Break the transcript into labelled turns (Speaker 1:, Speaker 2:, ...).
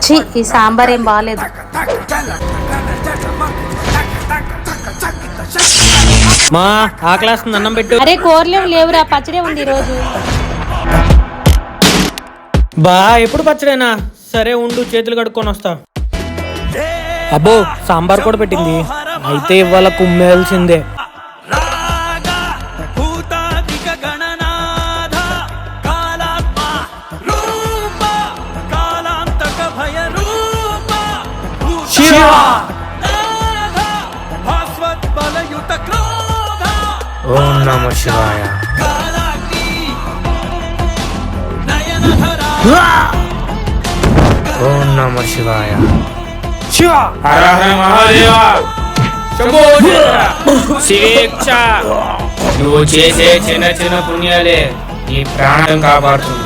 Speaker 1: ఛీ, ఈ సాంబార్ ఏం బాగాలేదు.
Speaker 2: మా ఆకలేస్తుంది, అన్నం పెట్టు.
Speaker 1: అరే కూరలేం లేవురా, పచ్చడే ఉంది ఈరోజు.
Speaker 2: బా ఎప్పుడు పచ్చడేనా? సరే ఉండు, చేతులు కడుక్కొని వస్తా. అబ్బో సాంబార్ కూడా పెట్టింది, అయితే ఇవాళ కుమ్మేయాల్సిందే. ఓం నమః శివాయ. ఓం నమః శివాయ. శివ హర హర మహాదేవ. శంభో శివేచ్ఛ. నువ్వు చేసే చిన్న చిన్న పుణ్యాలే నీ ప్రాణం కాపాడుతుంది.